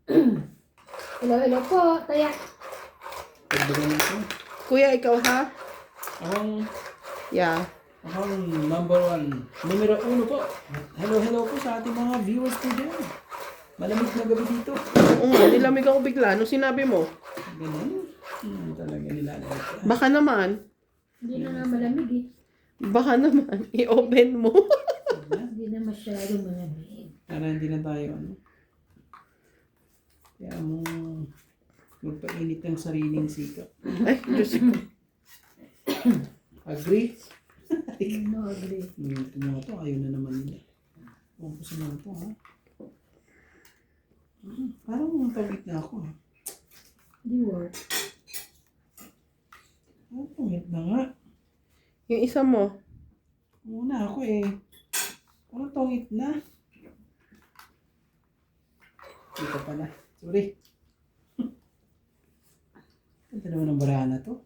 Hello, hello po. Taya. Pagdagan ito. Kuya, ikaw ha? Akong, Yeah. akong number 1. Numero 1 po. Hello po sa ating mga viewers po dyan. Malamig na gabi dito. Oo nga, nilamig ako bigla. Ano sinabi mo? Ganun. Talaga nilalagay ka. Baka naman. Hindi na nga malamig eh. Baka naman. I-open mo. Hindi na masyado malamig. Para hindi na tayo kaya mo magpainit ng sariling sikap. Ay, Diyos ko. Agree? No, agree. Ito mga to, ayaw na naman nila. Huwag ko sa mga to, ha? Parang pagit na ako, ha? Di work. Pagit na nga. Yung isa mo. Muna ako, eh. Parang tongit na. Ito pala. Sorry. Ito naman ang barahan na to.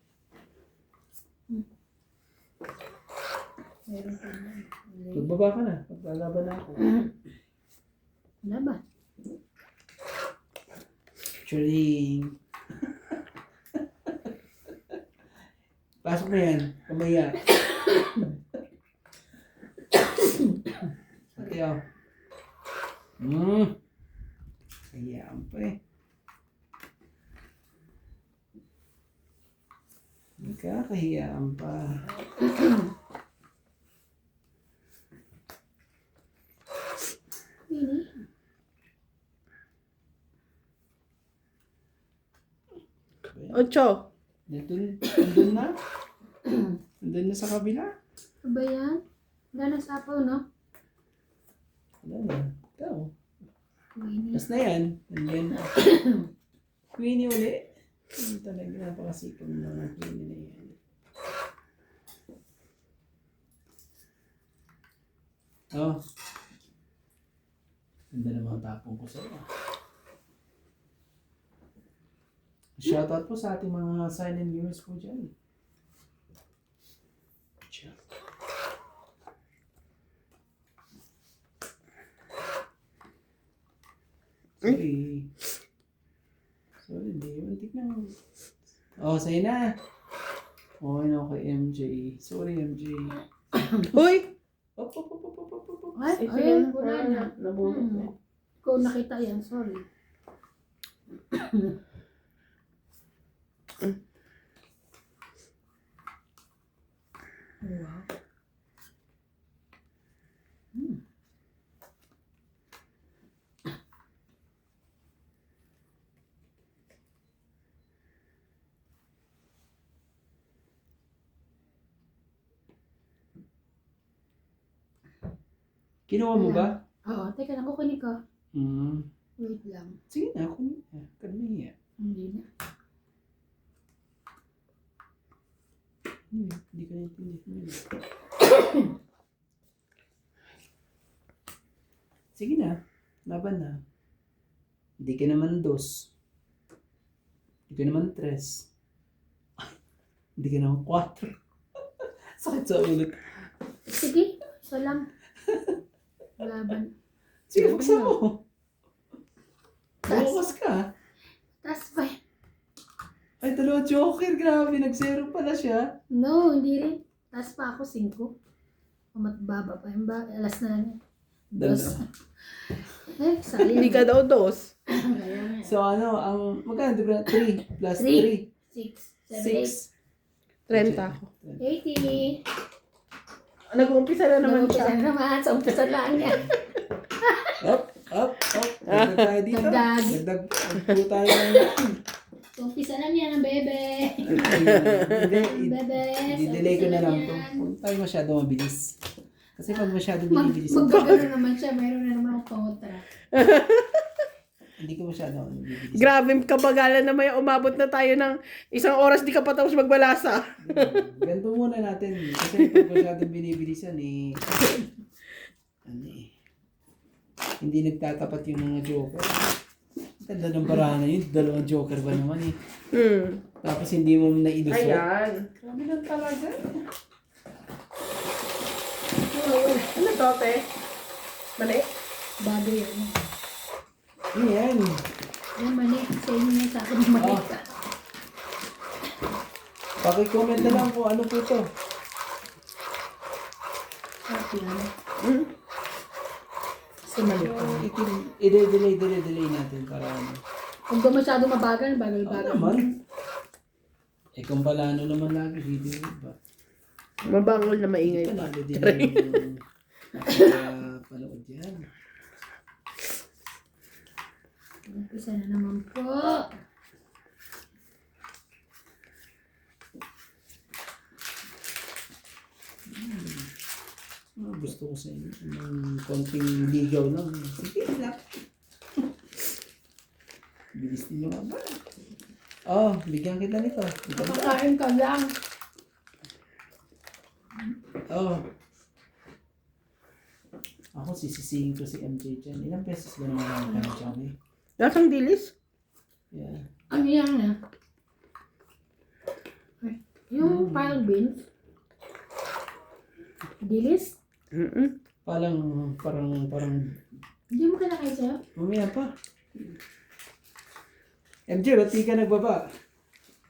Meron pa na. Magbaba ka na. Maglalaban na ako. Wala ba? Churing. Pasok na yan. Kamaya. Kaya. Kayaan pa eh. Nakakahiyaan pa. Hindi. Ocho. Nandun na? Nandun na sa kabila? Ano ba yan? Wala na sapaw, no? Wala na. Ikaw. Hindi. Tapos na yan. Nandiyan na. Queenie uli. Talaga napakasipag ng mga Queenie na yan. Oh. Ganda ng mga tapong ko sa'yo. Shoutout po sa ating mga silent viewers po dyan. Ciao. Sorry. Sorry, di. Mantik na. Oh, sa'yo na. Okay na ako kay MJ. Sorry, MJ. Uy! Op, op, op, op, op, op, op. Ay, Sige ay, na. wala na. Nabulot na. Ikaw nakita yan, sorry. Wow. Kinuha mo ba? Oo, teka lang, kukunin ko. Hmm. Wait lang. Sige na, ako na. Kami Hindi na. Hindi ka naintindihan. Sige na, laban na. Hindi ka naman 2. Hindi ka naman 3. Hindi ka naman 4. Sakit sa ulit. Sige, isa lang. Laban. Sige, buksan mo. Bukas ka. Tas pa. Ay, 2 joker. Grabe, nag-0 pala siya. No, hindi rin. Tas pa ako 5. Baba pa. Alas na lang. 2. Eh, sayang. Hindi ka daw dos. Kaya nga. So, ang magkano, di ba? 3 plus 3. 3. 6, 7, 30 ako. 80. Nag-uumpisa na naman Nag-umpisa siya. na naman. Sa umpisa lang yan. Up. Dagdag tayo dito. Dagdag. Dagdag po tayo ng Sa umpisa lang yan ang bebe. Hindi, Bebe. i-delay ko na lang to. Huwag tayo masyado mabilis. Kasi pag masyado binibilis, Magkagano naman siya. Mayroon na naman akong kontra. hindi ko masyado binibilis. Grabe, kabagalan na may umabot na tayo ng 1 oras di ka pa tapos magbalasa. Ganito muna natin. Kasi pag masyado binibilisan hindi nagtatapat yung mga joker. Ganda ng barahan na yun. 2 joker ba naman eh. Tapos hindi mo nailusot. Ayan. Grabe lang talaga. Ano to, te? Mali? Bago yan. Ayan. Yan, mali. Sa inyo yan, sa akin mali. Oh. Paki-comment na lang kung ano po to. Okay lang. Hmm? Kasi mali So, ko. i-delay natin para ano. Kung ba masyadong mabagal, Oo bagal-bagal. naman. Eh kung pala ano naman lagi, video ba? Mabangol na maingay pa. Panalo din yung panood yan. Umpisa na naman po. Gusto ko sa inyo ng konting ligaw lang. Sige lang. Bilis din yung aba. Oh, bigyan kita nito. Makakain ka lang. Oh. Ako sisisihin ko si MJ dyan. Ilang pesos ba naman ang kanya? Lasang dilis? Yeah. Ano yan na? Yung parang beans. Dilis? Mm-mm. Parang, Hindi mo kinakain sa'yo? mamaya pa. MJ, ba't di ka nagbaba?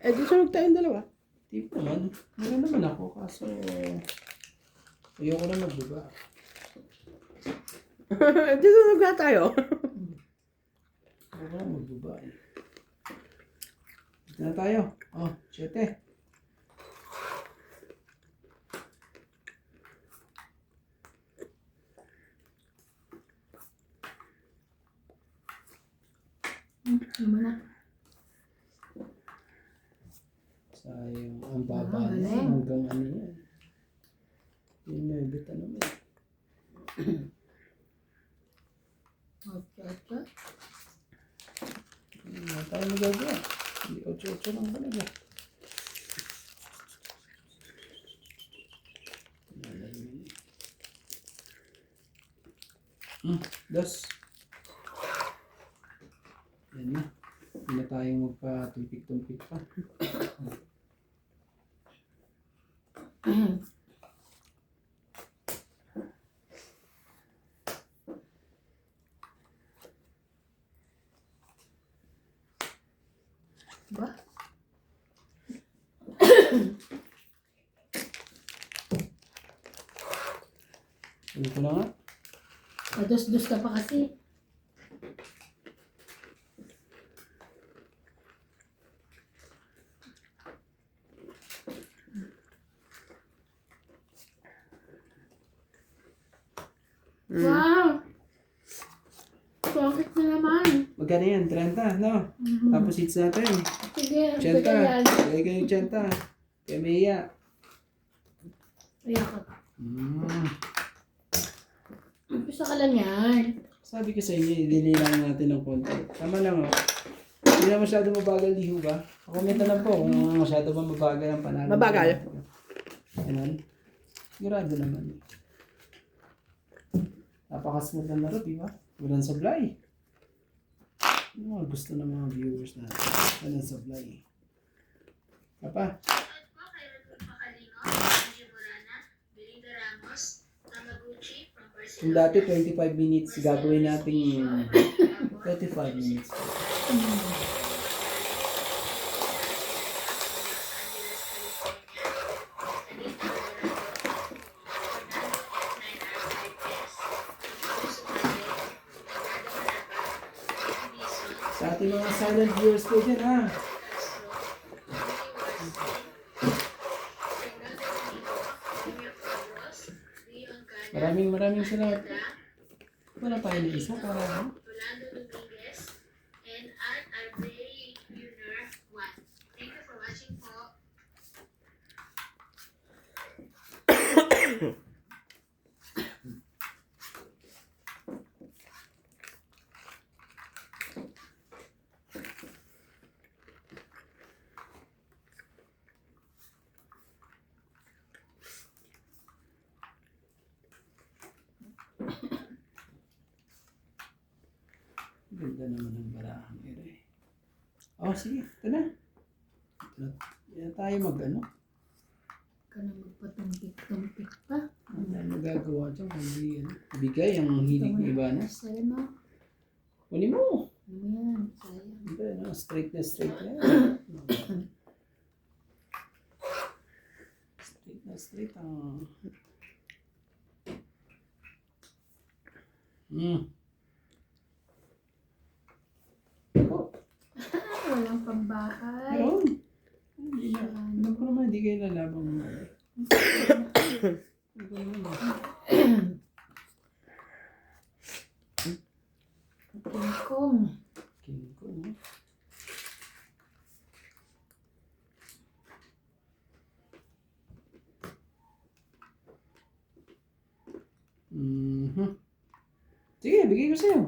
Eh, di sunog tayong dalawa. Di pa naman. Meron naman ako, kaso ayoko na magbaba. Di sunog na tayo. Ayoko na magbaba eh. Dito na tayo. Oh, 7. Naman na. Sayang. Ang baba galing. na. Hanggang ano yan. Yung nabita naman. Okay. Wala tayo magagawa. Hindi 8-8 lang talaga. Dos. Yan na. Hindi na tayo magpa-tumpik-tumpik pa. Ba? Ano ko na nga? Mados-dos ka pa kasi. Wow! Bakit na naman? Magkano yan? 30, no? Tapos hits natin. Sige, 80. sige yan. Lagay kayo 80. Kaya may iya. Ayak ka. Umpisa ka lang yan. Sabi ko sa inyo, i-delay lang natin ng konti. Tama lang oh. Hindi na masyado mabagal, di ho ba? Comment na lang po kung masyado ba mabagal ang panalo. Mabagal? Ganun. Sigurado naman. Napaka-smooth na laro, di ba? Walang sablay. Ano mga gusto ng mga viewers natin? Walang sablay. Papa? Kung dati 25 minutes, gagawin natin 35 minutes. Sa ating mga silent viewers po dyan ha. Maraming salamat. Wala pa yung isa para ano? Rolando Dominguez and at Arbe Junior 1. Thank you for watching po. Ganda naman ng barahang ere. Oh, sige. Ito na. Yan tayo mag-ano. Ka na magpatumpik-tumpik pa. Ano tayo magagawa dyan? Kundi ano, bigay ang hilig ng Ibanas. Sa'yo mo. Kunin mo. Ano yan? Sayang. Straight na straight na. Straight na straight. Oh, Walang pambahay. meron. Hindi na. Alam ko naman, hindi kayo lalabang mo. Alam ko naman. King Kong. King ko, no? Sige, bigay ko sa'yo.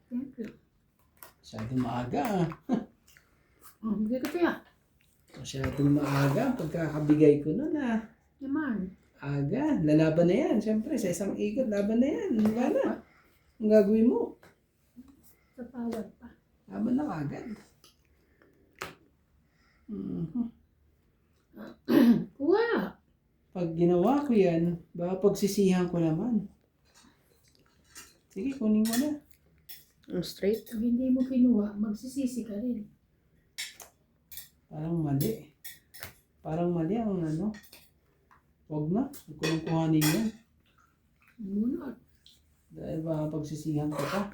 Thank you. Masyadong maaga Bigay ko sa'yo. Masyadong maaga. Pagkakabigay ko nun Yaman. aga. Lalaban na yan. Siyempre, sa isang ikot, laban na yan. Wala na. Ang gagawin mo. Sa pawad pa. Laban na agad. Kuha. Pag ginawa ko yan, baka pagsisihan ko naman. Sige, kunin mo na. Straight. Pag hindi mo kinuha, magsisisi ka rin. Parang mali. Parang mali ang ano. Huwag na. Huwag ko nang kuhanin yan. Muna. Dahil baka pagsisihan ko pa.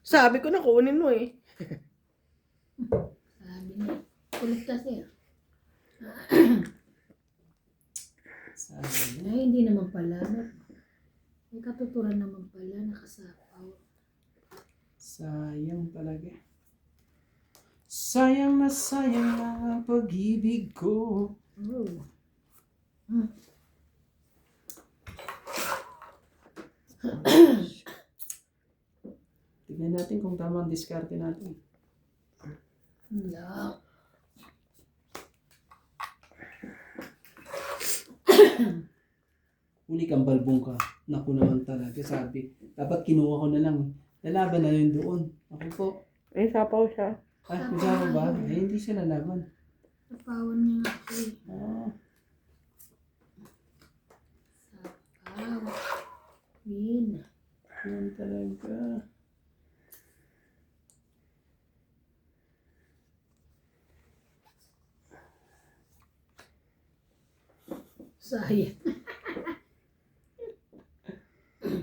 Sabi ko na kunin mo eh. Sabi niya. Kulit kasi. Sabi niya. Ay, hindi naman pala. May katuturan naman pala. Nakasapaw. Sayang talaga. Sayang na ang pag-ibig ko. Oh. Tignan natin kung tama ang diskarte natin. Yeah. Huli kang balbong ka. Naku naman talaga, sabi. Dapat kinuha ko na lang. Lalaban na yun doon. Ako po. Ay, sapaw siya. Ay, kusama ba? Eh, hindi siya lalaban. Sapawan niya nga ako eh. Ah, Sapaw. Win. yun talaga. Sayang.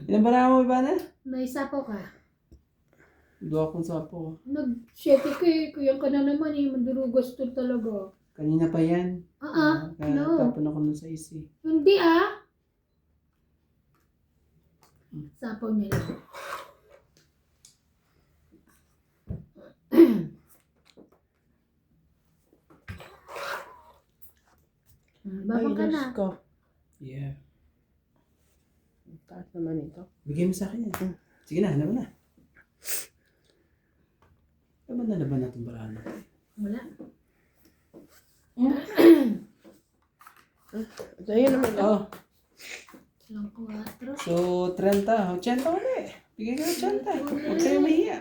Ilan ba na mo, Ivana? May sapaw ka. Dua akong sapo. Nag-7 ka eh. Kuya ka na naman eh. Mandurugas to talaga. Kanina pa yan. No. Tapon ako nun sa isi. Hindi ah. Sapaw niya lang. Babang ka na. Diyos ko. Yeah. Taas naman ito. Bigay mo sa akin yan. Sige na, laban na. Laban na itong barano. Wala. Ito yun naman. Oh, Lang 4. so 30. 80 ulit. Bigay ko 80. Huwag kayo mahiya.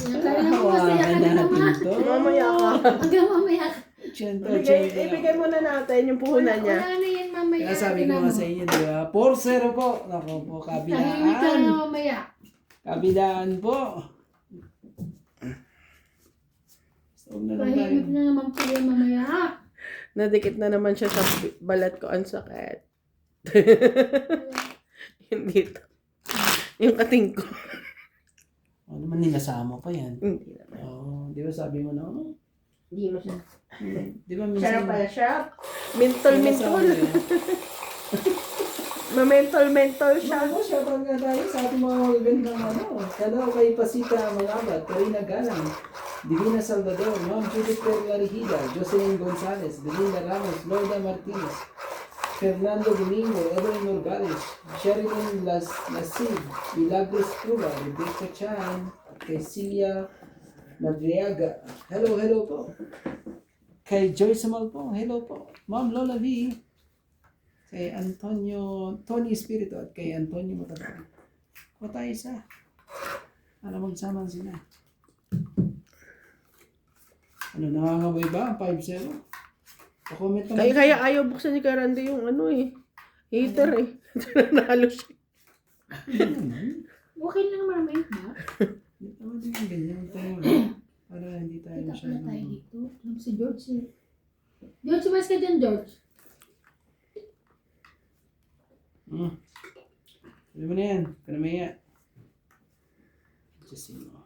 Kaya mo masaya ka na naman. Mamaya ka. Hanggang mamaya ka. 80, Ibigay muna natin yung puhunan niya. Wala na yan mamaya. Kaya sabi ko nga sa inyo, di ba? 4-0 po. Naku po, Tahimik ka kabilaan. na mamaya. Kabilaan po. So, na lang tayo. Tahimik na naman po yan mamaya. Nadikit na naman siya sa balat ko. Ang sakit. Hindi ito. Yung kating ko. Ano naman, ninasama pa yan. Hindi naman. Oh, di ba sabi mo na, oh? Hindi mo siya. Di ba minsan? siya. Mentol. Ninasama yan. Mentol siya. Ako siya pagka tayo sa ating mga magagandang ano. Hello kay Pasita Malabad, Karina Galang, Divina Salvador, Ma'am Judith Perlarihida, Jocelyn Gonzalez, Belinda Ramos, Loida Martinez, Fernando Domingo, Edwin Nogales, Sherilyn Lasig, Milagros Cuba, Rebecca Chan, kay Celia Madriaga. Hello po. Kay Joyce Samal po, hello po. Ma'am Lola V. Kay Tony Espiritu at kay Antonio Matapang. Kuha tayo isa. Para magsama sila. Ano, nangangamoy ba ang 5-0? Pa-comment naman. Kaya ayaw buksan ni Karande yung ano eh. Hater eh. Nanalo siya. Hindi naman. Okay lang naman may ba? Hindi naman din yung ganyan. Huwag tayo, para hindi tayo Kita pala masyadong... tayo dito. Alam si George eh. George, mas ka dyan, George. Sabi mo na yan. Kanamaya. Adjustin mo.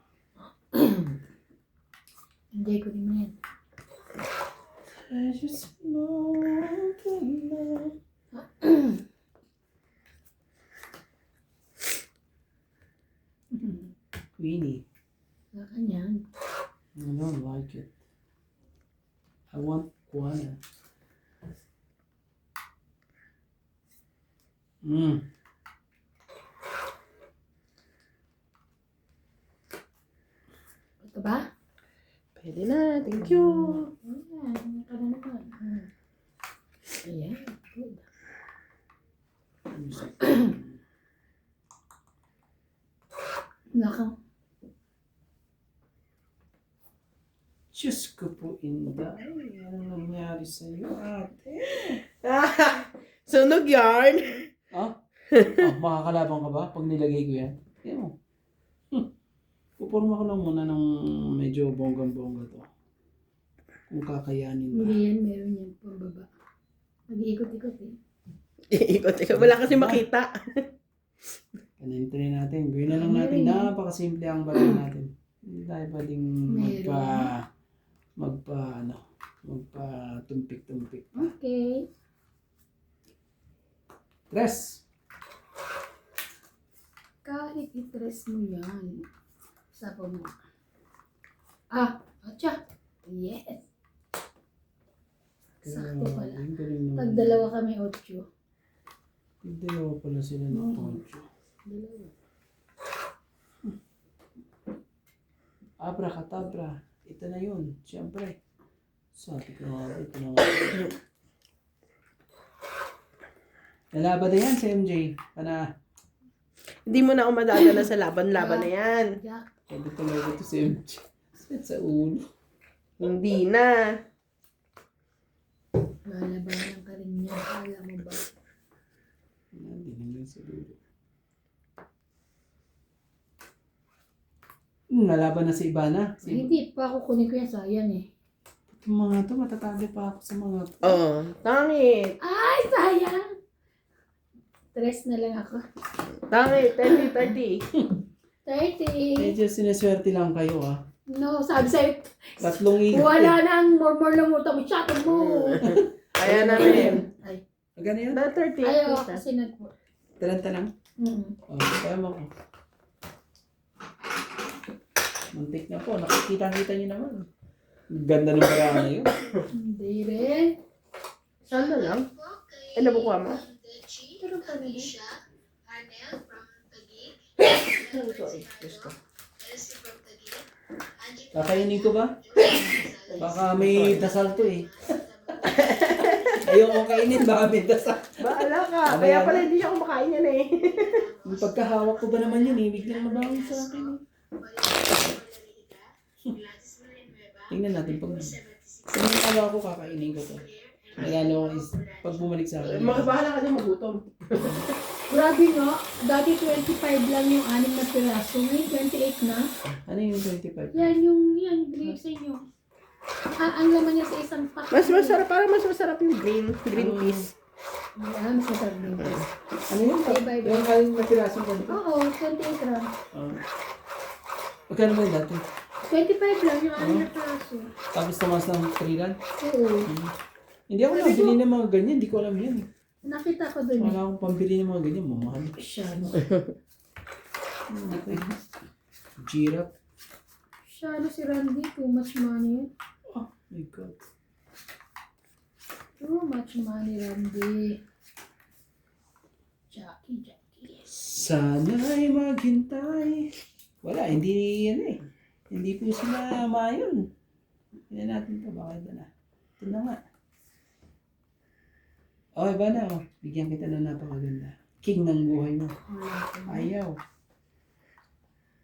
Enjoy ko din mo yan. I just want to love. Queenie. Wala ka niyan. I don't like it. I want guana. Ito ba? Pwede na. Thank you. Ayan. Ito na naman. Ayan. Good. Wala ka. Diyos ko po, Inday. Anong nangyari sa'yo, ate? Sunog yarn. Ah? Makakalabang ka ba pag nilagay ko yan? Yan mo. Pupurma ko lang muna ng medyo bonggang-bongga to. Kung kakayanin ba. Hindi yan. Meron yan pababa. Nag-iikot-ikot eh. Ikot. Wala kasi makita. Kanintunin natin. Gawin na lang natin. Napakasimple ang baril natin. Hindi tayo pwedeng magpa-tumpik-tumpik pa. Okay. Tres! Kahit i-press mo yan. Sapa mo. Atcha. Yes. Sakto pala. Ang galing naman. Pag dalawa kami, 8. Pag dalawa pala sila ng poncho. Dalawa. Abracadabra. Ito na yun. Siyempre. Sabi ko nga, ito na nga. Nalaban na yan si MJ. Hindi mo na ako madadala sa laban-laban na yan. Yak. Sabi talaga ito si MJ. Sa ulo. Hindi na. Lalabanan ka rin niya. Kala mo ba? Hindi hanggang sa dulo. Nalaban na si Ivana. Hindi pa ako kunin ko yan. Sayang eh. Itong mga to, matatalo pa ako sa mga to. Oo. Tangit. Ay, sayang! 3 na lang ako. Tangit. 30. 30. Medyo sineswerte lang kayo No, sabi sa'yo, Tatlong ikot. wala nang more na mo. Shato mo. Kaya namin. Ay, Gano yan? Na 30. ayaw kasi nag-po. 30 lang. Mm. Kaya mo ko. Muntik na po. Nakikita-kita niyo naman. Ganda ng paraan na yun. Hindi rin. Saan na lang? Okay. Ay, nabukuha mo? Pero pa rin. Alicia, Arnel from Taguig, Sorry. Diyos ko. Elsie from Taguig, Angie Kakainin ko ba? Baka may dasal to eh. Ayoko kainin, baka may dasal. Baala ka. Ano Kaya yan? pala hindi siya kumakain yan eh. Yung pagkahawak ko ba naman yun eh, biglang mabawi sa akin eh. Tingnan natin pag hawak ko, kakainin ko to. Nagano is pag bumalik sa akin. Bahala ka din magutom. Grabe no, dati 25 lang yung 6 na piraso. Ngayon 28 na. Ano yung 25? Yan yung binigay sa inyo. Ang laman niya sa isang pack. Mas masarap. Parang mas masarap yung green peas. Mas masarap din. Ano yun? Bye-bye. Yung kaling matiraso ko dito? Oo, 28 lang. Magkano ba yung dati? 25 lang yung 6 na piraso. Tapos tumas ng 3 lang? Oo. Hindi ako nabili ng mga ganyan, hindi ko alam yan. Nakita ko dun. Wala akong pambili ng mga ganyan, mamahal. Siya. Giraffe. Siya si Randy. Too much money. Oh my God. Too much money, Randy. Jackie. Sana'y maghintay. Wala, hindi yan eh. Hindi po sila mayon. Hindi natin ito, baka ito na. Ito na nga. Oh, iba na oh. Bigyan kita na napakaganda. King ng buhay mo. Ayaw.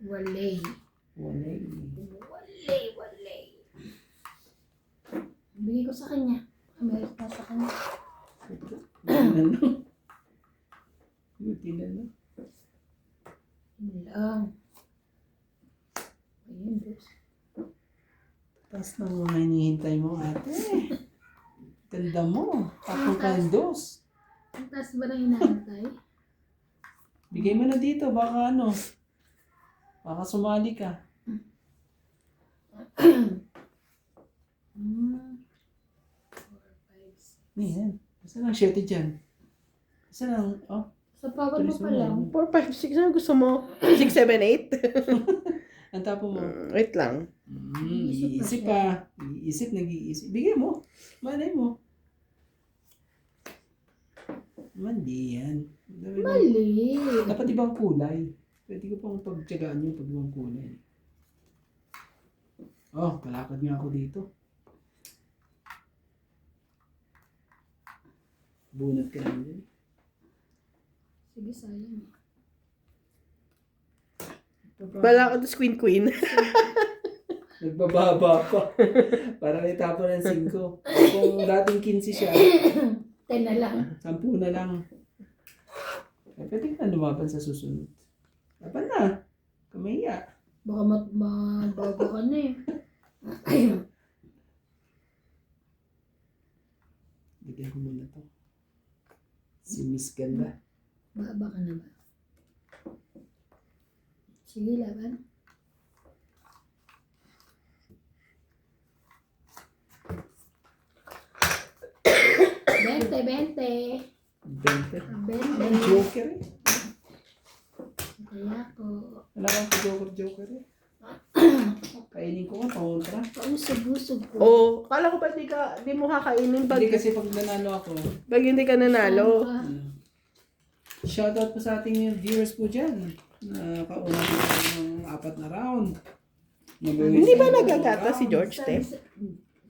Walay. Walay. Bigay ko sa kanya. Meron pa sa kanya. Buti na no. Buti na no. lang. Ayun, dos. Taas na mga hinihintay mo, ate. Ganda mo. Tapong ka ng dos. Ang taas ba ng inaantay? Bigay mo na dito, baka ano. Baka sumali ka. Hmm. 4, 5, 6. Yan. Basta lang 7 dyan. Basta lang, oh. Sa power mo Tulis pa mo lang. 4, 5, 6. Ano gusto mo? 6, 7, 8? Ang tapo mo. Wait lang. Iisip pa. Iisip, nag-iisip. Bigay mo. Malay mo. Mali yan. Mali. Dapat ibang kulay. Pwede ko pang pagtyagaan yung pag ibang kulay. Oh, palakad nga ako dito. Bunot ka lang dyan. Sige, sayang. Bala ko to queen. Nagbababa pa. Parang itapo ng 5. Kung dating 15 siya, 10 na lang. 10 na lang. Eh, pwede ka na lumaban sa susunod. Laban na. Kamaya. Baka mabago ka na eh. Bigyan ko muna to. Si Miss Ganda. Baba ka na ba? Sige, laban. Bente. 20. Bente. Joker eh. Kaya ko. Wala kang Joker eh. Kainin ko nga, pauntra. Pausog-usog ko. Oh, kala ko ba di mo kakainin pag, Hindi kasi pag nanalo ako, pag hindi ka nanalo. shoutout po sa ating viewers po dyan. Kauna po ng 4 na round. Hindi ba nagagata si George, Te?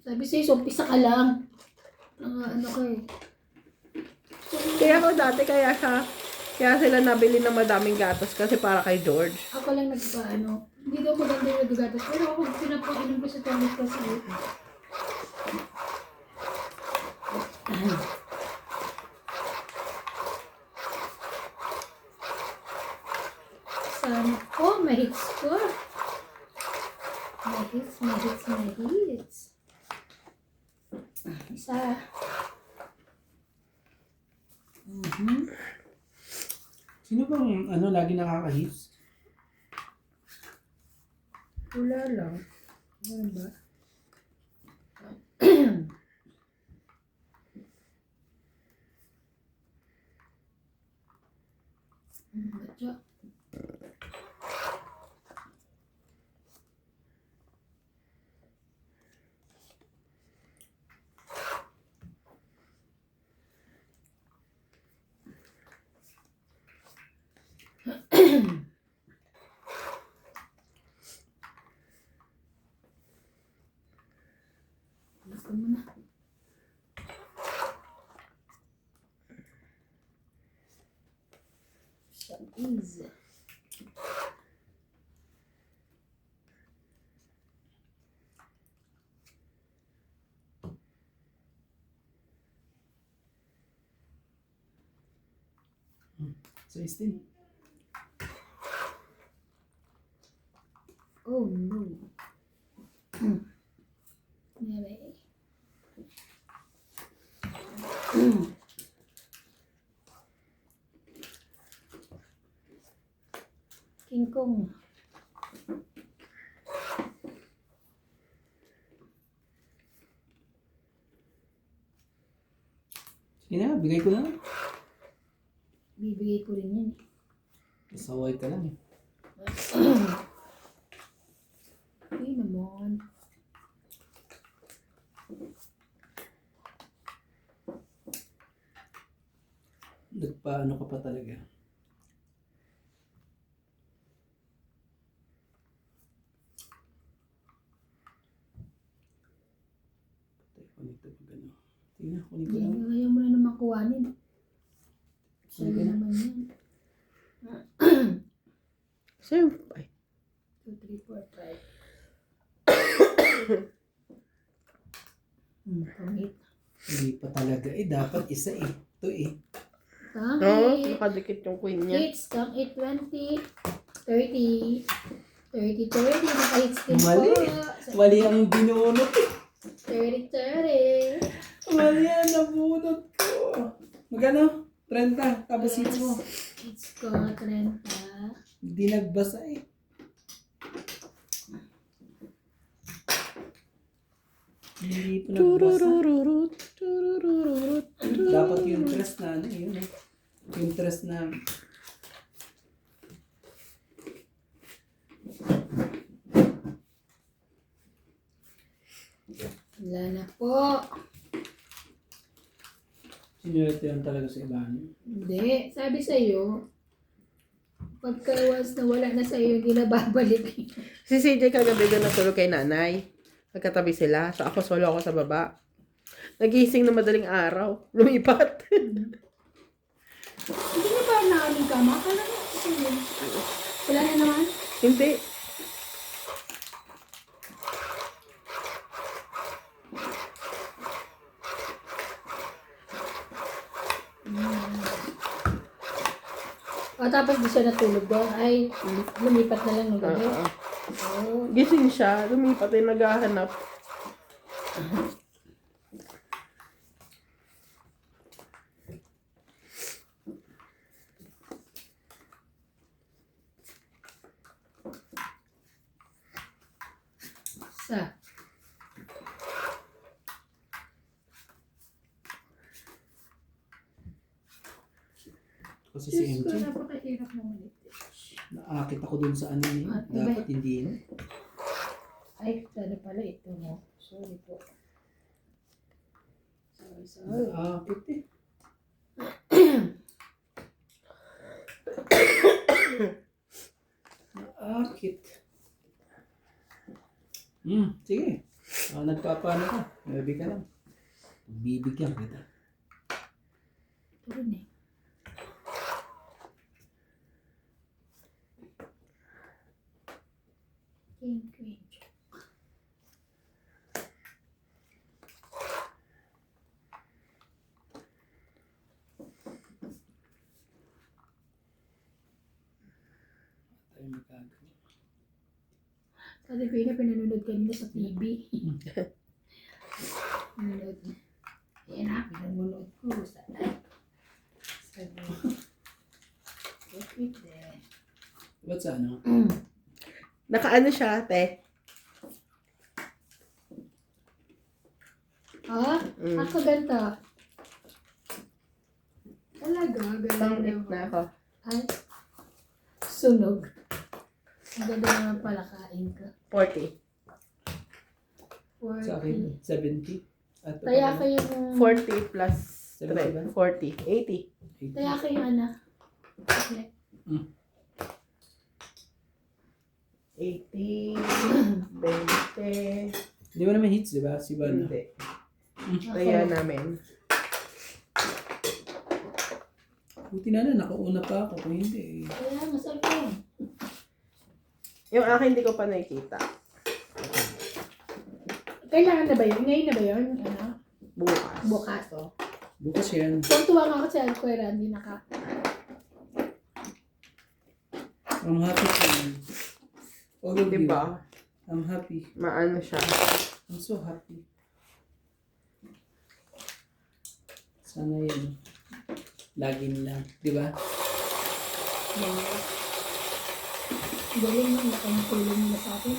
Sabi sa'yo, umpisa ka lang. Ano ko eh. Kaya ako dati, kaya sila nabili ng madaming gatas kasi para kay George. Ako lang nagpaano. Hindi daw maganda yung nagagatas. Pero ako pinapainom ko sa toilet kasi. Sana ko, may hits ko. May hits. Isa. Sino bang lagi nakaka-hits? Wala lang. Ano ba? Badya. Gusto mo na. Some easy. Sa 16. Oh no. Maybe. King Kong. Sige na, bigay ko na. Bibigay ko rin yan. Saway ka lang eh. Ay naman. Nagpaano ka pa talaga. Kunin ito pag ano. Sige na, kunin ko lang. Ayaw mo na naman kuwanin. Sabi Sige na. naman yan. Siyempre. 2, 3, 4, 5. Pangit. Hindi pa talaga eh. Dapat isa eh. Ito eh. Oo, Tangit. nakadikit yung queen niya. It's tang 820. 30. 30, 30. Naka-hits din Mali. po. Mali ang binunot. 30, 30. Mali ang nabunot ko. Magano? 30. Tapos hits mo. Hits ko, 30. Hindi nagbasa eh. Hindi po nagbasa. Tururururut, tururururut, Dapat yung tres na ano yun eh. Yung tres na Wala na po. sinurete yan talaga sa iba. Hindi. Sabi sa'yo, pagka once na wala na sa'yo, hindi na babalik. Si CJ kagabi doon natulog kay nanay. Nagkatabi sila. So ako solo ako sa baba. Nagising na madaling araw. Lumipat. Hindi na ba naaling kama? Kala mo sa'yo. Wala na naman? Hindi. O tapos di siya natulog doon. Ay, lumipat na lang ng gabi. Oo. Oh. Gising siya. Lumipat ay naghahanap. Sa. Kasi si Diyos ko, MJ, napakahirap naman ito. naakit ako dun sa ano niya. Ah, iba. Dapat hindi yun. Ay, sana pala ito mo. Sorry po. Sorry. Naakit eh. Naakit. Sige. Nagpapaano ka. Maybe ka lang. Bibigyan kita. Ito rin eh. King, queen. Tayo magagawa. Sabi ko yun, pinanonood kanina sa TV. Pinanood. Ayan na, pinanonood ko. Sabi. Wait there. What's ano? Nakaano siya, te? Ah, ako ganito. Talaga, Pang-8 ganito. na ako. Ay, sunog. Ang ganda naman pala kain ka. 40. 40. Sa akin, 70. At Kaya ko yung... 40 plus 70 ba? 40. 80. Kaya ko yung ano. Okay. 80. 20. Hindi mo naman hits, di ba? Si Bana. Hindi. Kaya namin. Buti na nakauna pa ako. Kung hindi, Kaya masarap yun. Yung akin hindi ko pa nakikita. Kailangan na ba yun? Ngayon na ba yun? Ano? Bukas. Bukas oh. bukas yan. Tuwa nga ako sa Alquera, hindi naka... I'm happy to all of you. Diba? I'm happy. Maano siya. I'm so happy. Sana yan. Laging lang. Di ba? Galing mo, nakangtulong mo sa akin.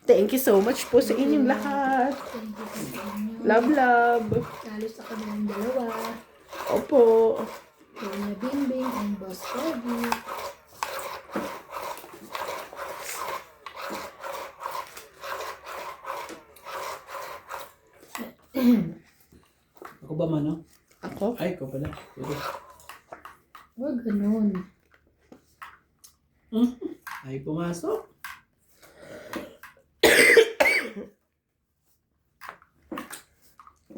Thank you so much po sa inyong lahat. Thank you sa inyo. Love, love. Lalo sa kanilang dalawa. Opo. Kuya Bimbing and Boss Kobe. Ako ba mano? Ako? Ay, ikaw pala. Sorry. Huwag ganun. Ay, pumasok.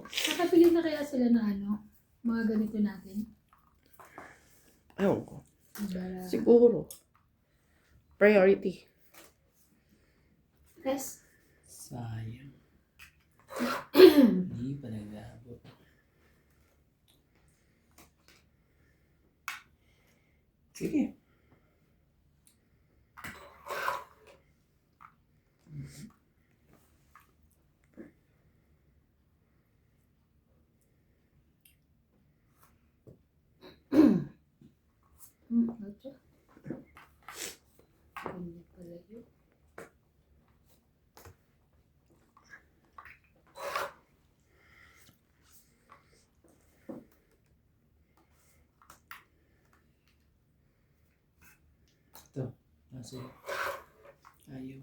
Nakapili na kaya sila na ano? Mga ganito natin. Ewan ko. Para... Siguro. Priority. Yes. Sayang. Hindi pa nag-aabot. Sige. Ito. Kanya pala yun. Ito. Nasa ayaw.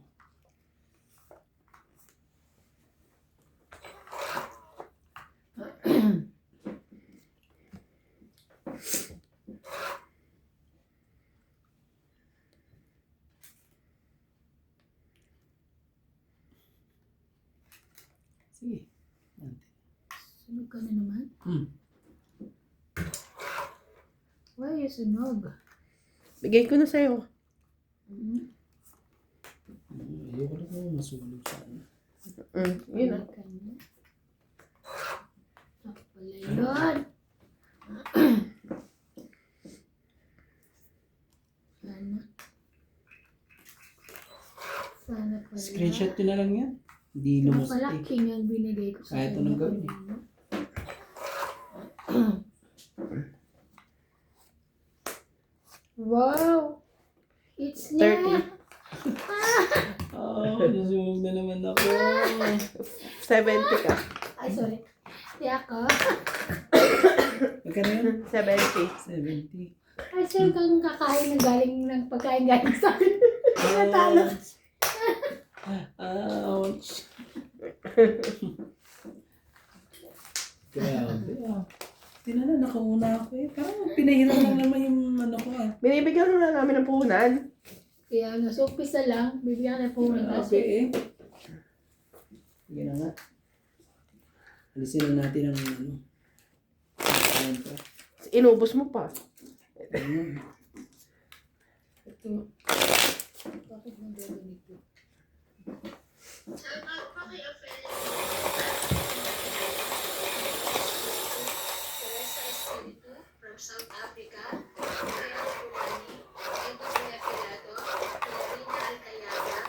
Sige. Nante. Sunog ka na naman. Hmm. Why you sunog? Bigay ko na sa'yo. Ayoko na kung masulog sana. Yun na. Kanya. Ako pala yun. Sana pala. Screenshot ko na lang yan. Hindi Sana lumus pala eh. king ang binigay ko sa Kahit anong gawin eh. kanina. Wow! It's 30. niya! Oh, nasunog na naman ako. 70 ka. Ay, sorry. Di ako. Magkano yun? 70. 70. Ay, sir, kang kakain ng galing ng pagkain galing sa akin. Natalo. Ouch. Grabe ah. Tinala, nakauna ako eh. Parang pinahiram lang naman yung ano ko ah. Binibigyan mo na namin ng puhunan. Kaya nga, so umpisa lang, bibigyan na po ng Grabe eh. Sige na nga. Alisin na natin ang ano. Ayan pa. Inubos mo pa. Ayan. Ito. Bakit nang ganito? Shout out po kay Ophelia Teresa Espiritu from South Africa, Kaya Fulani, Edo Kuya Pilato, Clarina Alcayaga,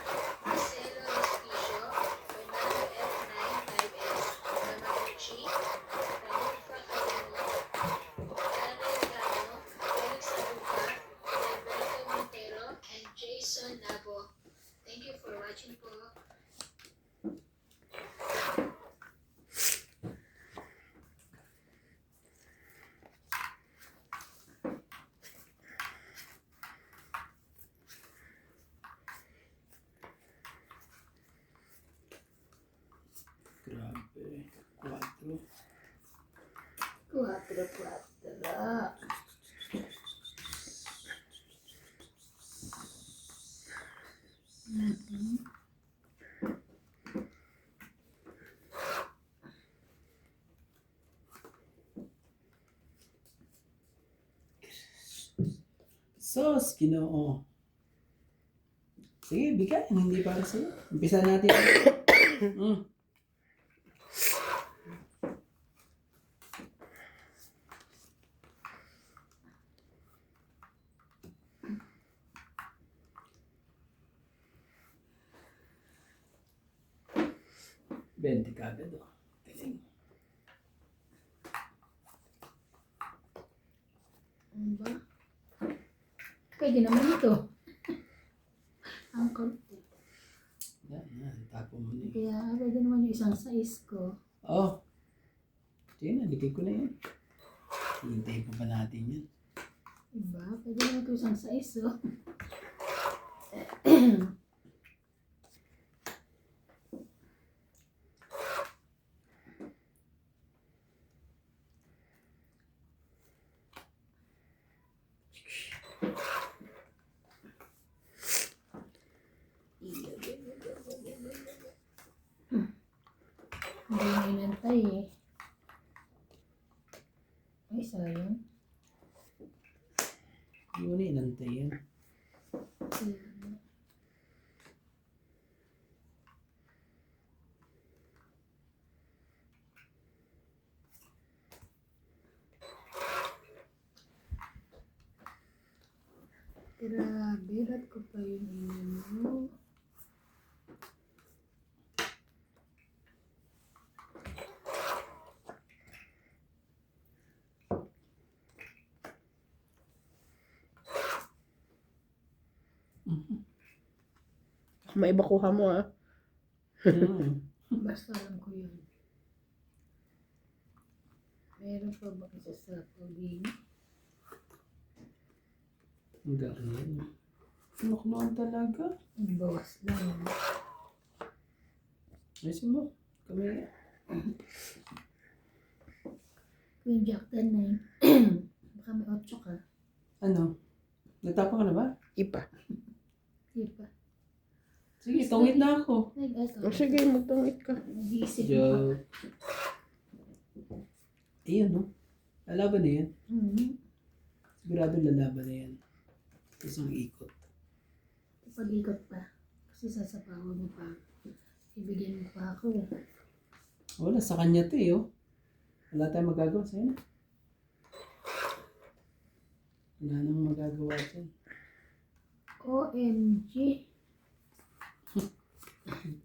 Marcelo Respicio, Fernando F95S, Yamaguchi, Ranifa Cayano, Daniel Gano, Felix Abuca, Alberto Montero, and Jason Nabo. Thank you for watching po. Grabe. 4. 4. Sos, Ginoo. Sige, bigay. Hindi para sa'yo. Umpisa natin. Mm. Bente ka agad oh. Galing. Ano ba? Pwede naman ito. Ang konti. Yan. Tapo mo na yun. Kaya pwede naman yung isang size ko. Oh. Sige na, ligay ko na yan. Hintayin pa ba natin yan? Diba? Pwede naman ito isang size, oh. Hindi na inantay eh. Ay, sayang. Hindi mo na inantay yan. Sayang. Grabe, ba't ko pa yun inano? May iba kuha mo ah. Mm. Basta alam ko yun. Meron pa ba isa sa paging? Ang galing. Nakuluan talaga. Bawas lang. Ayusin mo. Kami. Queen Jack 10 Baka may 8 ka. Ano? Natapang ka na ba? Ipa. Di ba? Sige, tungit na ako. Oh, sige, magtungit ka. Nag-iisip mo pa. Joke. Ayun, no? Lalaban na yan. Sigurado lalaban na yan. Isang ikot. Pag-ikot pa. Kasi sasapawan mo pa. Ibigyan mo pa ako. Wala, sa kanya to eh, oh. Wala tayong magagawa sa'yo na. Wala nang magagawa dyan. OMG.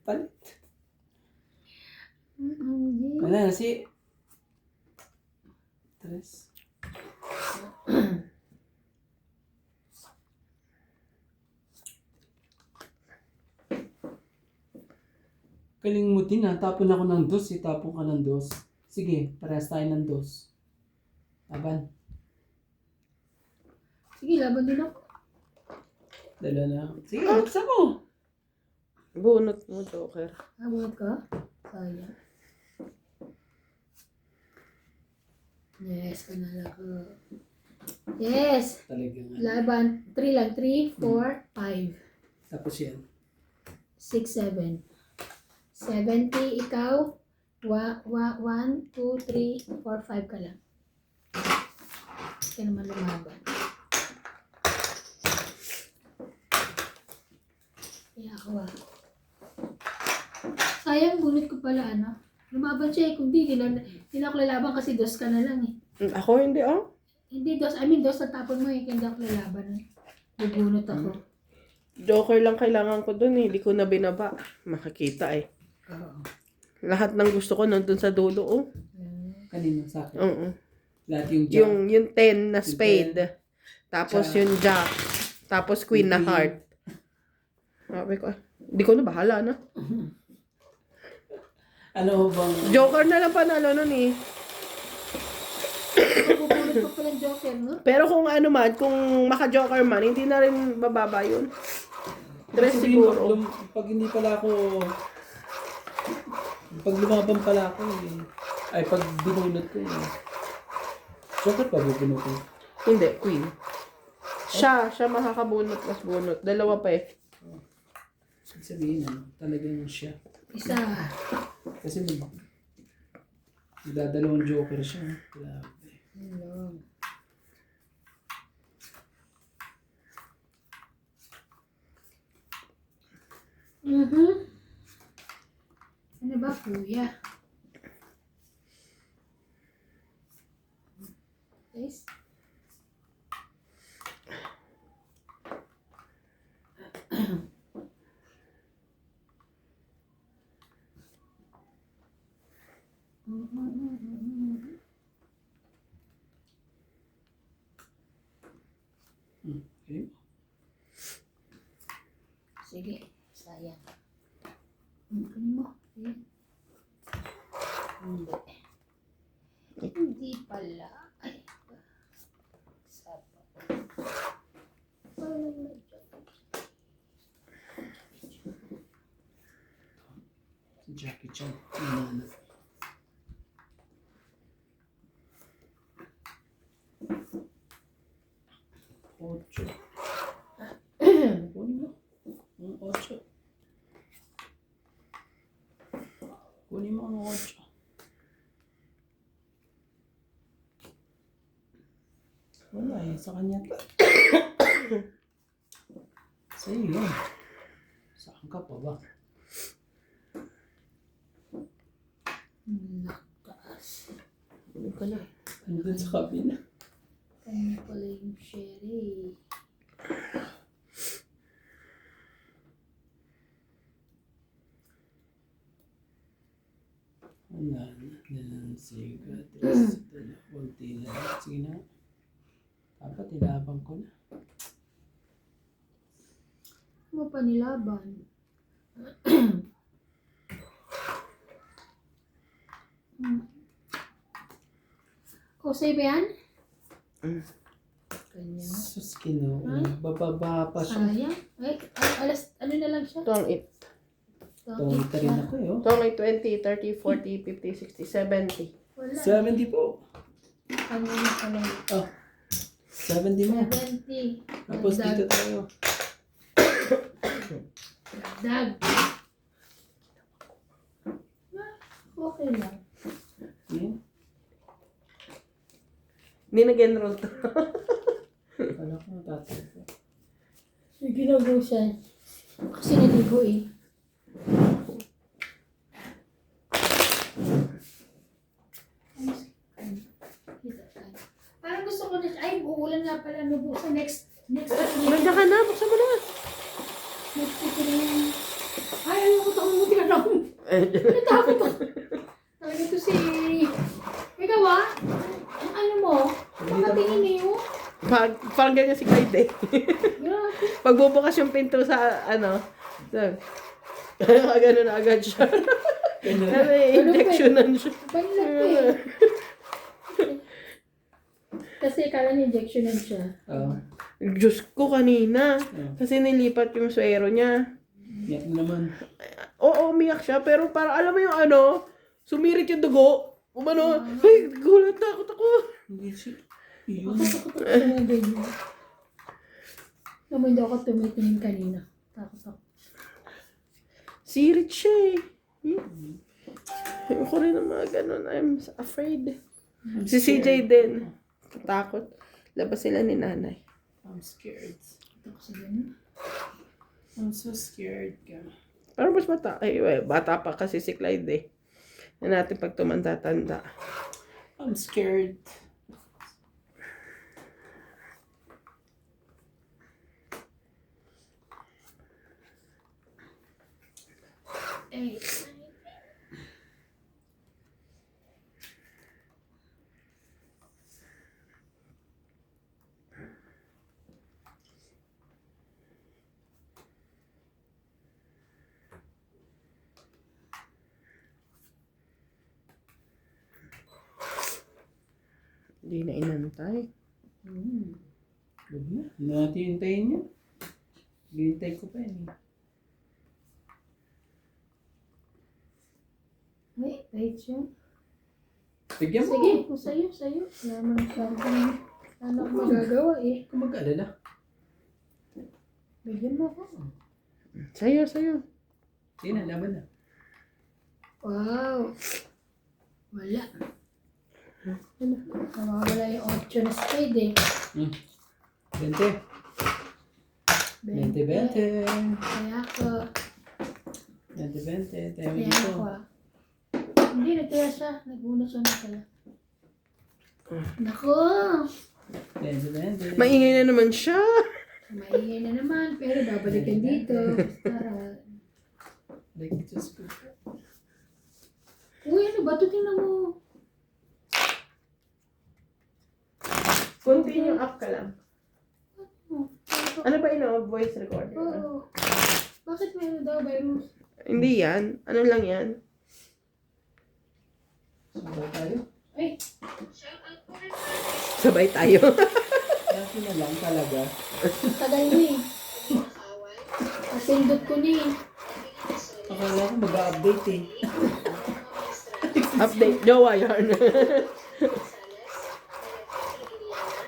Palit. OMG. Wala na si... Tres. Galing mo din ha. Tapon ako ng dos. Itapon ka ng dos. Sige, parehas tayo ng dos. Laban. Sige, laban din ako. Dala na. Sige, buksan mo. Bunot mo, Joker. Abot ka? Sayang. Yes, panalo ko. Yes! Talagang. Laban. 3 lang. 3, 4, 5, Tapos yan. 6, 7. 70, ikaw. 1, 2, 3, 4, 5 ka lang. Hindi ka naman lumaban. Kaya ako sayang, bunit ko pala ano. Lumaban siya eh. Kung di na ako lalaban kasi dos ka na lang eh. Ako hindi oh. Hindi dos, I mean dos na tapon mo eh. Hindi ako lalaban eh. Bubunot ako. Joker lang kailangan ko dun eh. Hindi ko na binaba. Makikita eh. Oo. Lahat ng gusto ko nandun sa dulo oh. Kanino sa akin? Oo. Lahat yung jack. Yung 10 na spade. Tapos Jack. yung jack. Tapos queen na Queen. heart. Sabi ko, hindi ko na bahala na. Ano bang... Joker na lang panalo nun eh. Bubunot ko pala joker, no? Pero kung ano man, kung maka-joker man, hindi na rin bababa yun. Tres Sabihin, siguro. Pag hindi pala ako... Pag lumaban pala ako eh. Ay, pag binunod ko eh. Joker pa bubunod ko. Hindi, queen. Siya makakabunot mas bunot. Dalawa pa eh. Ibig sabihin, ano, talagang siya. Isa. Kasi nagdadalawang joker siya. Grabe. Hello. Ano ba, kuya? Guys? Okay. Sige, sayang. Kunin mo. Sige. Hindi. Hindi pala. Ay. Sapa. Parang medyo. Si Jackie Chan. Nanana. Ocho. Kunin mo. Ang ocho. Kunin mo ang ocho. Wala eh. Sa kanya to. Sa'yo yun. Saan ka pa ba? Lakas. Ano ka na? Ano dun sa kabila? Kanya pala yung sherry. Sige, Tres. Kunti lang. Sige na. Dapat ilabang ko na. Mo pa nilaban. Kusay ba yan? Kanya. Sus, kino. Ay. Bababa pa siya. Sayang. Ay, alas, ano na lang siya? Ito ang 8. Tawag rin ako eh, oh. Ito ang may 20, 30, 40, 50, 60, 70. Wala. 70 po. Ano na pala? Oh. 70 mo. 70. Tapos dito tayo. Dag. Okay lang. Yan. Hindi nag-enroll to. Kala ko natatay ko. May ginagawa siya. Kasi naligo eh. Parang gusto ko na, ay, uulan nga pala, nabuksan next week. Nandiyan ka na, buksan mo na. Next week na yan. Ay, ayoko takong mo tinanong. Natakot ako. Talaga ito si, ikaw ah, ang ano mo, makatingin niyo. Parang ganyan si Clyde eh. Grabe. Pagbubukas yung pinto sa ano, gano'n na agad siya. Injectionan siya. Banlag ko eh. Kasi kala ni injectionan siya. Oo. Diyos ko kanina. Kasi nilipat yung swero niya. Yan naman. Oo, umiyak siya. Pero parang alam mo yung ano, sumirit yung dugo. Umano, ay, gulat na ako. Hindi siya. Iyon. Takot ako sa mga ganyan. Naman hindi ako tumitingin kanina. Takot ako. Sirit siya eh. Ayoko rin ng mga ganun. I'm afraid. Si CJ din. Takot. Labas sila ni nanay. I'm scared. Takot ako sa ganyan. I'm so scared ka. Pero mas bata pa kasi si Clyde eh. Na natin pag tumanda-tanda. I'm scared. Eh, Hindi na inantay. Huwag na. Hindi natin hintayin niya. Hintay ko pa yun. may, wait siya. Bigyan mo. Sige, kung sa'yo. Naman siya. Ano ako magagawa eh. Kung mag-alala. Bigyan mo ako. Sa'yo. Sige na, laban na. Wow. Wala. Nawawala yung 8 na spade eh. 20. 20. Kaya ako. 20. Tayo mo Kaya dito. ako ah. Hindi, nagtira siya. Naguna siya na pala. Naku! 20. Maingay na naman siya. Maingay na naman, pero babalikan dito. Basta. Like, just go. Uy, ano ba ito? Tingnan mo. Continue up ka lang. Ano ba voice recorder? Oo. Bakit meron daw virus? Hindi yan. Ano lang yan? Sabay tayo. Ay, Shout out po rin Sabay tayo. Dati na lang talaga. tagal na eh. nakawal. Pasindot ko na eh. Akala ko mag-update eh. Update. Jowa yan.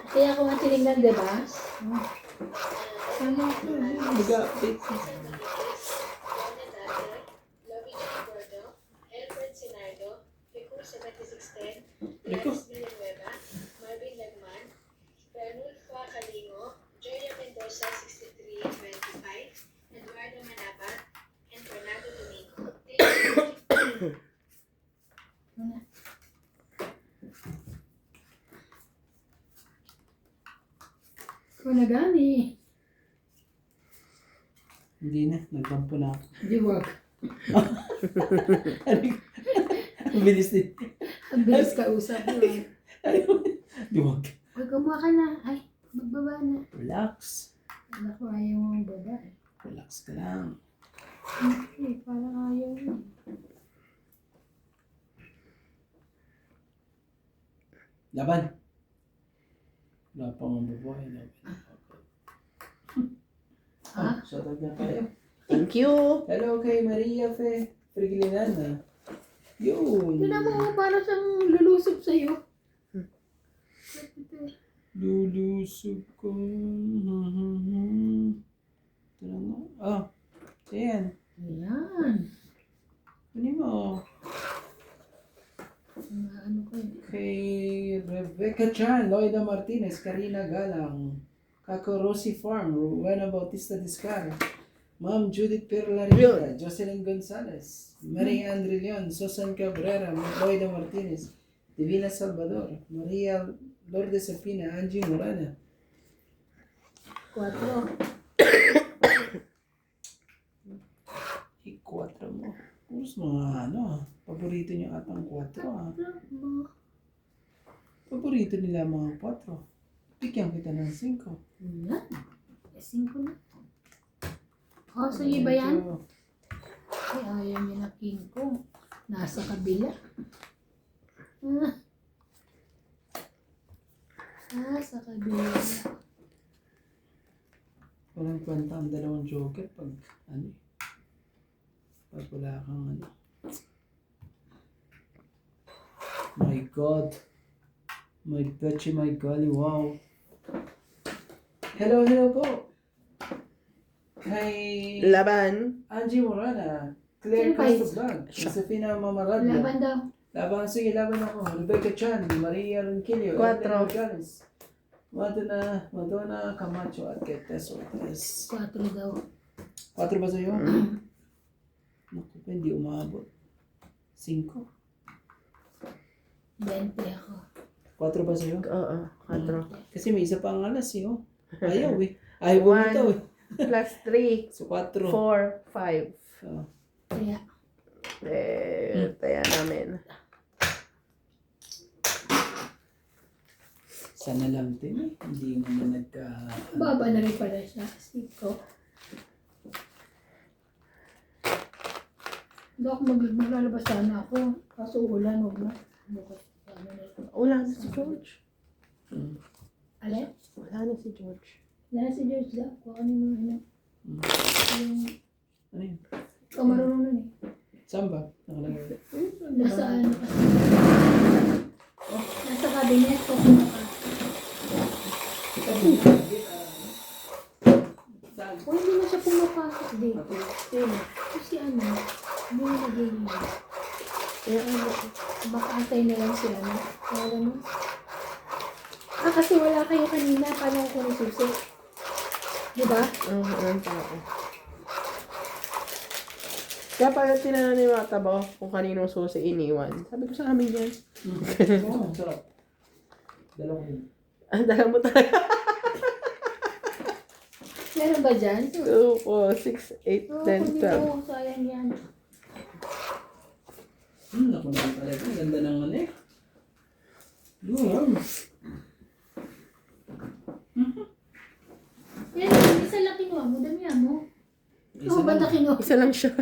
Kaya ako nga tinignan, di ba? Tama ko. Mag-update. Lovey J. Gordo, Elfred Sinardo, Rico 7610, Rico. Gladys Villanueva, Marvin Lagman, Bernulfo Calingo, Joya Mendoza 6325, Eduardo Manapa, and Bernardo Domingo. Thank you. Kung na gani. Hindi na. Nagkampo na ako. Di wag. Ang bilis din. Ang bilis ka usap mo. Duwag. Huwag kumuha ka na. Ay, magbaba na. Relax. Anak ko ayaw mong baba. Relax ka lang. Hindi, parang ayaw mo. Laban. Wala pa mga babae. Ah? Shout out na tayo. Thank you. Hello kay Maria Fe. Frigilinana. Yun. Tinan mo, parang siyang lulusob sa'yo. Lulusog ko. Ito na nga. Ah. Ayan. Ayan. Ano mo? Ano ko yun? Kay Rebecca Chan, Loida Martinez, Karina Galang, Kako Rossi Farm, Rowena Bautista Discar, Ma'am Judith Perlarita, Jocelyn Gonzalez, Marie Andre Leon, Susan Cabrera, Loida Martinez, Divina Salvador, Maria Lourdes Sapina, Angie Morana. 4. I-4 mo. Puros mga paborito niyo atang 4 ah. Paborito nila mga 4. Bigyan kita ng 5. Ayan. 5 na. Oh, sige ba yan? Ay, ayaw niya na king ko. Nasa kabila. Nasa kabila. Walang kwenta ang dalawang joker pag pag wala kang My God. My Betchy, my golly, wow. Hello po. Kay Laban. Angie Morana, Claire Sino kayo? Castro-Blanc, Josefina Mamaradla. Laban daw. Laban, sige, laban ako. Rebecca Chan, Maria Ronquillo, 4. Evelyn Morales, Madonna Camacho at kay Tess Ortiz. 4 daw. 4 ba sa'yo? Naku pa, hindi umabot. 5. 20 ako. 4 ba sa'yo? Oo, 4. Kasi may isa pang alas eh, oh. Ayaw eh. Ayaw bumitaw eh. Plus 3. So, 4. 4, 5. Oh. Kaya, Taya namin. Sana lang din eh. Hindi mo na nagka... baba na rin pala siya. 5. Hindi ako maglalabas sana ako. Kaso ulan, huwag na. Bukas. Wala na si George. Alin? Wala na si George. Wala si George daw. Kung ano yung yung Ano yun? ikaw marunong nun eh. Saan ba? Nakalagay. Nasa ano kasi. Nasa cabinet ko kumaka. O hindi na siya pumapasok dito. Kasi ano, hindi na naging Kaya ano, baka antay na lang sila na. Kaya gano'n. Kasi wala kayo kanina. Paano ko nasusi? Diba? walang tao. Kaya pala tinanong ni Mata ba kung kaninong susi iniwan. Sabi ko sa amin yan. Oo, sarap. Dalawang yun. Dala mo talaga. Meron ba dyan? 2, 4, 6, 8, 10, 12. Sayang yan. Naku naman talaga. Ang ganda ng ano eh. Yun. Yan, isa lang kinuha mo. Damihan mo. Isa Oo, ba na lang. kinuha? Isa lang siya.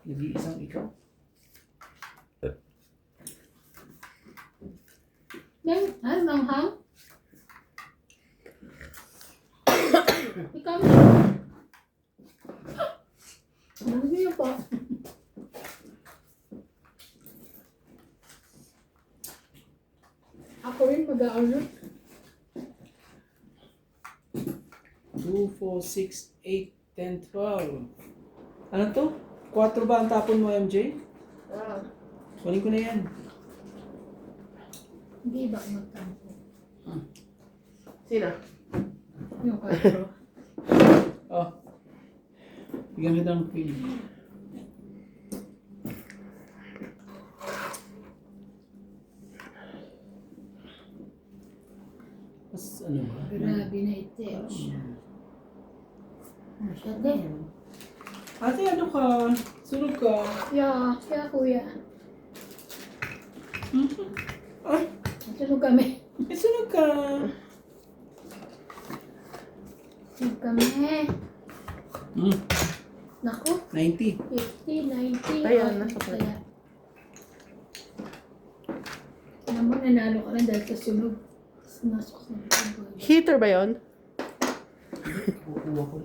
Nag-iisang ikaw. Yan, ay, manghang. Ikaw mo. Ano niyo po? Ako rin mag-aano. 2, 4, 6, 8, 10, 12. Ano to? 4 ba ang tapon mo, MJ? Kunin ko na yan. Hindi ba magtampo? Sino? Yung 4. Oh. Bigyan kita ng pin. Mas ano ba? Grabe na ito. Masyado. Ate, ano ka? Sunog ka? Yeah, kaya kuya. Ay, Sunog kami. may sunog ka. Sunog kami. Naku, 90. 50, 90. Ayan, oh, nasa kaya. Alam mo, nanalo ka rin dahil sa sunog. Nasok sa sunog. Heater ba yun? Kukuha ko.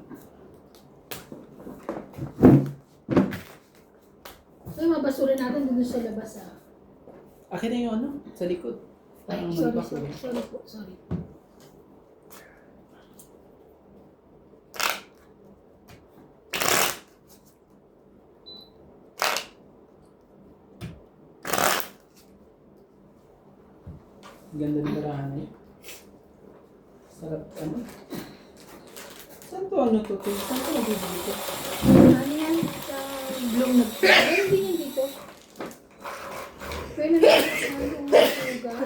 Ay, mabasura natin dun sa labas ah. Akin na yung ano, sa likod. Ay, Parang sorry, malibak sorry, eh. sorry po, sorry. Ganda ng barahan eh. Sarap ano. Saan to ano to? Saan to nabibili ko? Ano yan? Sa Bloom na. Meron din yan dito. Pwede na yung sugar.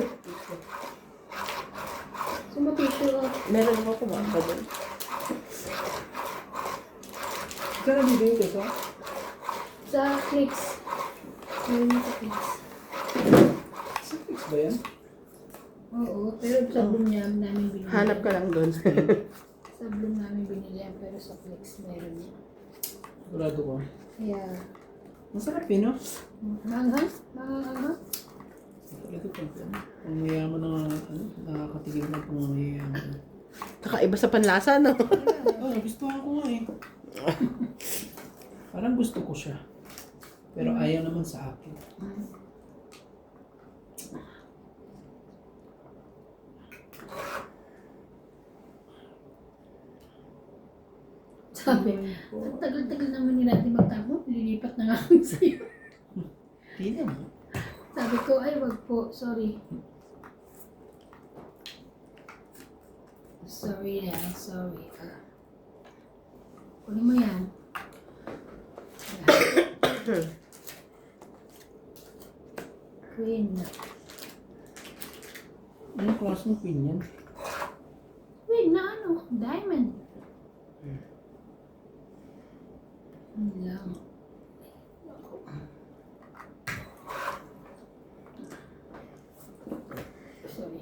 Sumapito. Meron ako kumaka doon. Saan nabibili ko to? Sa clicks. Meron sa clicks. Sa fix ba yan? Oo, pero sa Bloom niya namin binili. Hanap ka lang doon. Sa Bloom namin binili yan, pero sa clicks meron yan. Sigurado ko. Kaya, Masarap eh, no? manghang? Manghang? Talaga po. Kung mayaman na ano, nakakatigil na kung mayaman. Kakaiba sa panlasa, no? Oh, gustuhan ko nga eh. Parang gusto ko siya. Pero ayaw naman sa akin. Sabi, ang tagal-tagal naman nila natin magtamo, lilipat na nga kami sa'yo. Hindi naman. Sabi ko, ay wag po, sorry. Sorry na, sorry. Kunin mo yan. Queen. Anong klaseng pin yan? Queen na ano? Diamond. Ano lang. Sorry.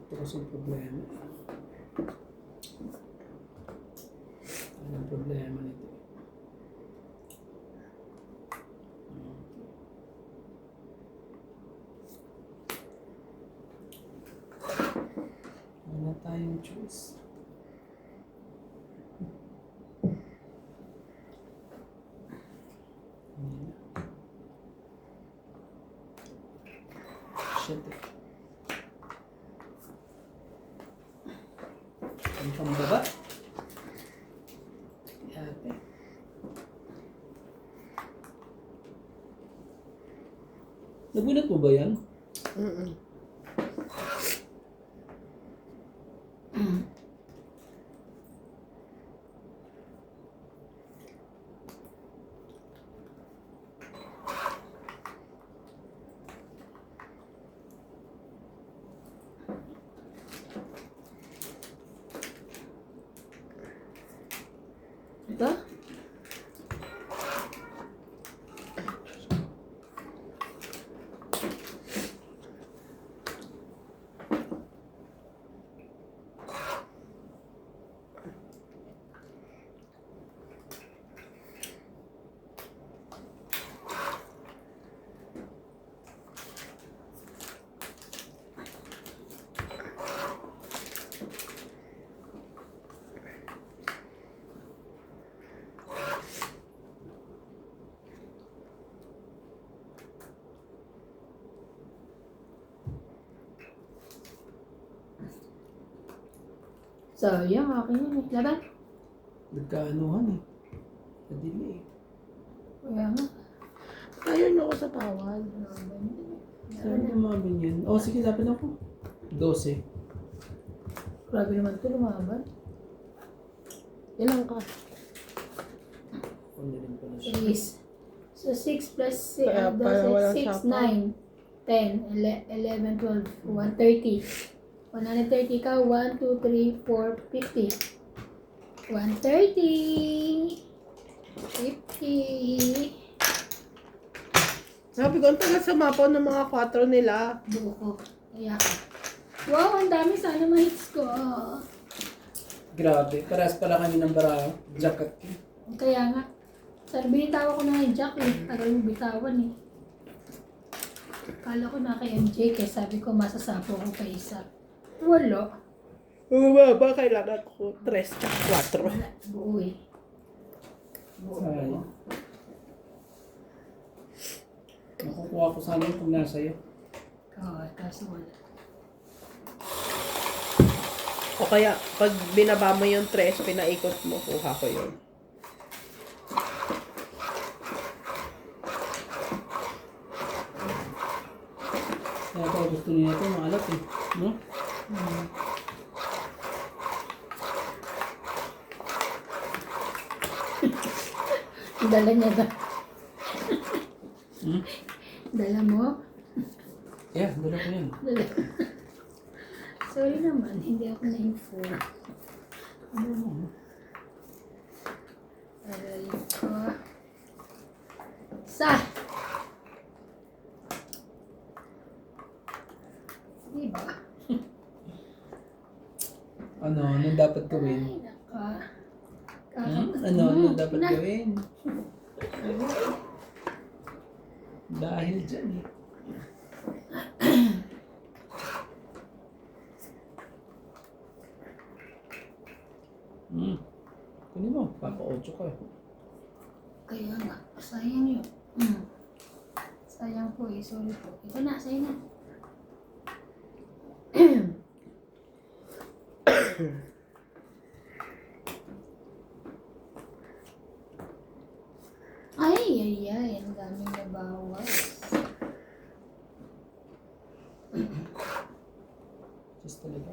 Ito kasi problema. Anong problema nito? Wala tayong choice. Shit eh. Ang pambaba. Yate. Nabunot mo ba yan? Mm-mm. Ito? Sayang, akin yun eh. Laban? Nagkaanuhan eh. Kadili eh. Kaya nga. Ayaw niyo ako sa tawad. Sabi ng mga ganyan. Oh, sige, dapat ako. 12. Grabe naman ito, lumaban. Ilang ka? Kung din pala siya. 6. So 6 plus Kaya pala walang 6, sapa. 9, 10, 11, 12, 130. 130 ka, 1, 2, 3, 4, 50. 130. 50. Sabi ko, ang tagal sumapaw ng mga 4 nila. Buko. Kaya ka. Wow, ang dami. Sana ma-hits ko. Grabe, parehas pala kami ng bara jacket ko. Kaya nga. Sabi, binitawan ko na yung jack eh. Para yung bitawan eh. Kala ko na kay MJ kaya sabi ko masasapo ko pa isa. Wala. Bumaba, kailangan ko 3 at 4. Wala. Buo eh. Sayang. Makukuha ko sana yung pag nasa iyo. Oo, kaso wala. O kaya, pag binaba mo yung 3, pinaikot mo, kuha ko yun. Kaya ito, gusto niya ito, maalat eh. No? Dala niya ba? Hmm? Dala mo? Yeah, dala ko yan. Dala. Sorry naman, hindi ako na-inform. Ano mo? Aray ko. Sa! Diba? Ano dapat gawin? Ay, naka. Ano dapat gawin? Dahil dyan eh. Kunin mo, papa-8 ka. Kaya nga, sayang yun. Sayang po eh, sorry po. Ito na, sayang na. Ay, ang daming nabawas. Just talaga.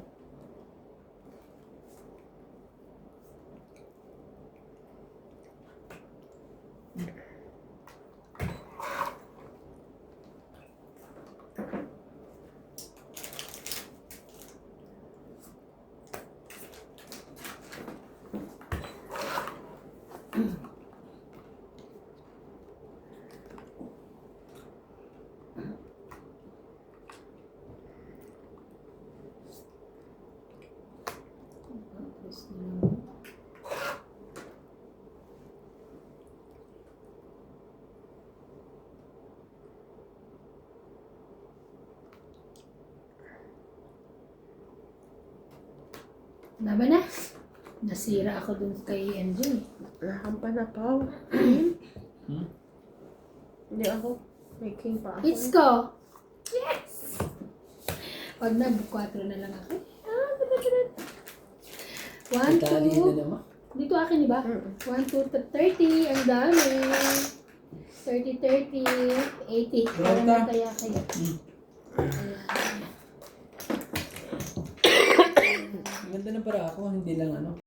Tapos na lang. Naba na? Nasira ako dun kay MJ. Wala kang panapaw. Hmm? Hindi ako. May king pa ako. It's ko! Yes! Pag nag-4 na lang ako. One, Itali na two. naman. Dito akin, di ba? 1, 2, 30. Ang dami. 30, 30, 80. Parang Brota. kaya kayo. Ayan. Ganda na para ako, hindi lang ano.